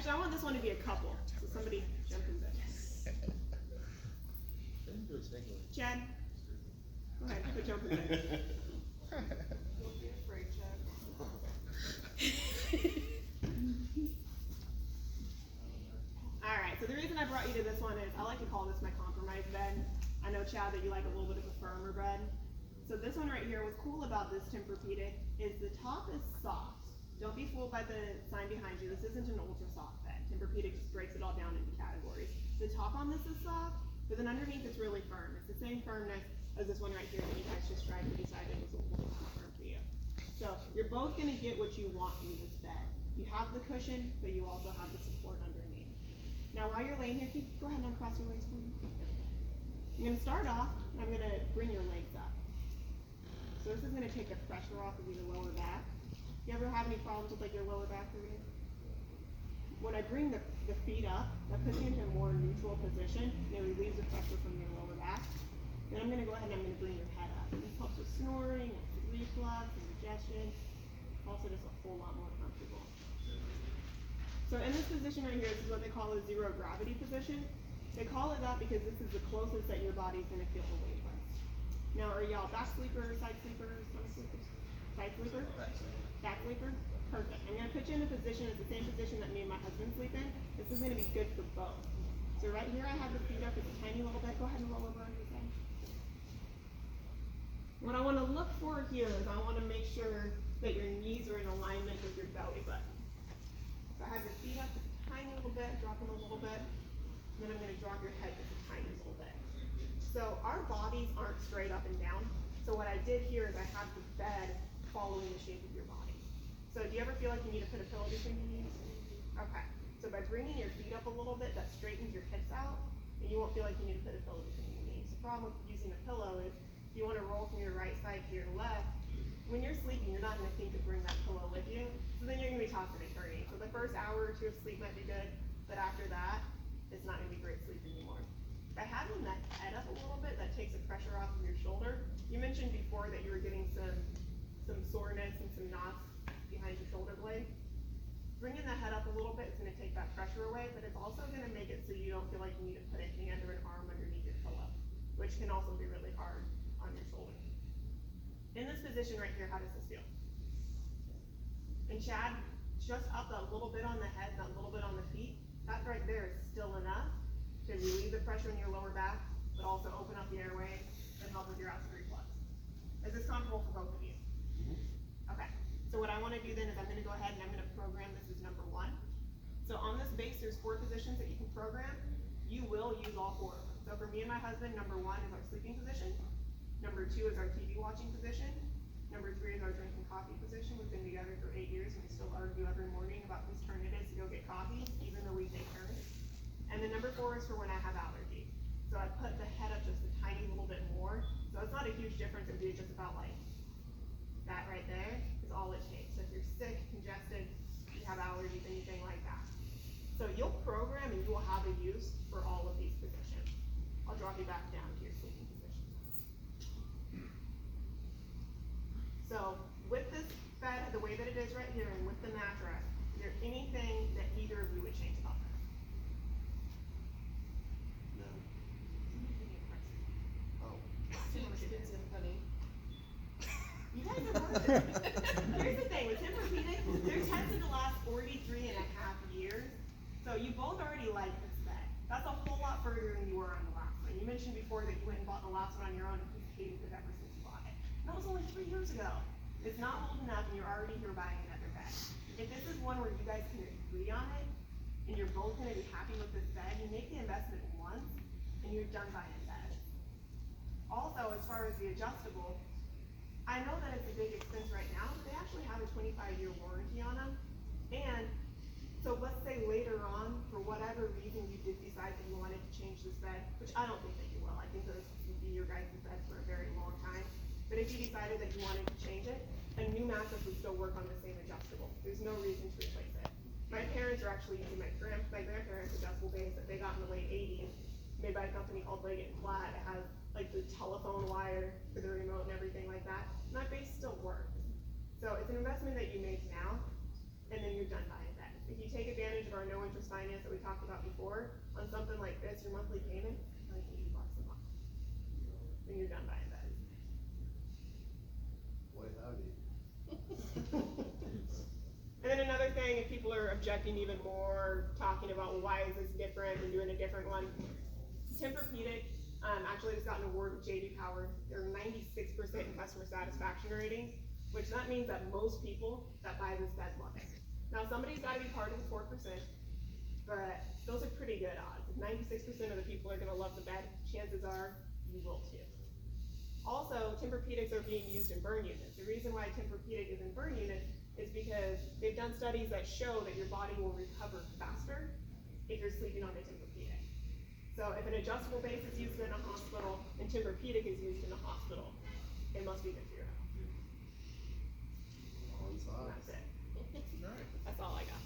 Actually, I want this one to be a couple. So somebody jump in there. Chad, go ahead, put jump in there. Don't be afraid, Chad. Alright, so the reason I brought you to this one is I like to call this my compromise bed. I know, Chad, that you like a little bit of a firmer bed. So this one right here, what's cool about this Tempur-Pedic is the top is soft. Don't be fooled by the sign behind you. This isn't an ultra soft bed. Tempur-Pedic just breaks it all down into categories. The top on this is soft, but then underneath it's really firm. It's the same firmness as this one right here that you guys just tried to decide it was a little too firm for you. So you're both gonna get what you want in this bed. You have the cushion, but you also have the support underneath. Now while you're laying here, can you go ahead and uncross your legs for me? I'm gonna start off, and I'm gonna bring your legs up. So this is gonna take the pressure off of your lower back. You ever have any problems with like your lower back area? When I bring the feet up, that puts you into a more neutral position, and it relieves the pressure from your lower back. Then I'm gonna go ahead and I'm gonna bring your head up. This helps with snoring, reflux, indigestion, also just a whole lot more comfortable. So in this position right here, this is what they call a zero gravity position. They call it that because this is the closest that your body's gonna feel away from. Now, are y'all back sleepers, side sleepers, stomach sleepers? Side sleeper? Back sleeper? Perfect. I'm gonna put you in a position, it's the same position that me and my husband sleep in. This is gonna be good for both. So right here I have the feet up just a tiny little bit. Go ahead and roll over on your side. What I wanna look for here is I wanna make sure that your knees are in alignment with your belly button. So I have your feet up just a tiny little bit, drop them a little bit. And then I'm gonna drop your head just a tiny little bit. So our bodies aren't straight up and down. So what I did here is I have the bed following the shape of your body. So do you ever feel like you need to put a pillow between your knees? Okay. So by bringing your feet up a little bit, that straightens your hips out, and you won't feel like you need to put a pillow between your knees. The problem with using a pillow is if you want to roll from your right side to your left, when you're sleeping, you're not going to think to bring that pillow with you. So then you're going to be tossing and turning. So the first hour or two of sleep might be good, but after that, it's not going to be great sleep anymore. By having that head up a little bit, that takes the pressure off of your shoulder. You mentioned before that you were getting some soreness and some knots behind your shoulder blade. Bringing the head up a little bit is going to take that pressure away, but it's also going to make it so you don't feel like you need to put a hand or an arm underneath your pillow, which can also be really hard on your shoulder. In this position right here, how does this feel? And Chad, just up a little bit on the head and a little bit on the feet, that right there is still enough to relieve the pressure in your lower back, but also open up the airway and help with your acid reflux. Is this comfortable for both of you? Okay, so what I want to do then is I'm going to go ahead and I'm going to program this as number 1. So on this base, there's 4 positions that you can program. You will use all 4 of them. So for me and my husband, number 1 is our sleeping position. Number 2 is our TV watching position. Number 3 is our drinking coffee position. We've been together for 8 years and we still argue every morning about whose turn it is to go get coffee, even though we take turns. And then number 4 is for when I have allergies. So I put the head up just a tiny little bit more. So it's not a huge difference, it would be just about like that right there is all it takes. So if you're sick, congested, you have allergies, anything like that. So you'll program and you will have a use for all of these positions. I'll drop you back down to your sleeping position. So with this bed, the way that it is right here, and with the mattress, is there anything that either of you would change about this? No. Oh. Too expensive, honey. You guys are worth it. Here's the thing, with Tempur-Pedic, they're tested to last 43 and a half years. So you both already like this bed. That's a whole lot further than you were on the last one. You mentioned before that you went and bought the last one on your own and you've hated it ever since you bought it. That was only 3 years ago. It's not old enough and you're already here buying another bed. If this is one where you guys can agree on it, and you're both gonna be happy with this bed, you make the investment once, and you're done buying a bed. Also, as far as the adjustable, I know that it's a big expense right now, but they actually have a 25-year warranty on them. And so let's say later on, for whatever reason, you did decide that you wanted to change this bed, which I don't think that you will. I think that this will be your guys' bed for a very long time. But if you decided that you wanted to change it, a new mattress would still work on the same adjustable. There's no reason to replace it. My parents are actually using my grandparents' adjustable base that they got in the late 80s, made by a company called Leggett & Platt. It has like the telephone wire for the remote and everything like that. And that base still works. So it's an investment that you make now, and then you're done buying that. If if you take advantage of our no interest finance that we talked about before, on something like this, your monthly payment is like $80 a month. When you're done buying beds. Boy, howdy. And then another thing, if people are objecting even more, talking about, well, why is this different and doing a different one? Tempur-Pedic, actually just got an award with JD Power. They're 96% in customer satisfaction rating, which that means that most people that buy this bed love it. Now, somebody's gotta be part of the 4%, but those are pretty good odds. If 96% of the people are gonna love the bed, chances are you will too. Also, Tempur-Pedics are being used in burn units. The reason why Tempur-Pedic is in burn units is because they've done studies that show that your body will recover faster if you're sleeping on a Tempur-Pedic. So if an adjustable base is used in a hospital and Tempur-Pedic is used in a hospital, it must be good for your health. On And side. that's it. Right. That's all I got.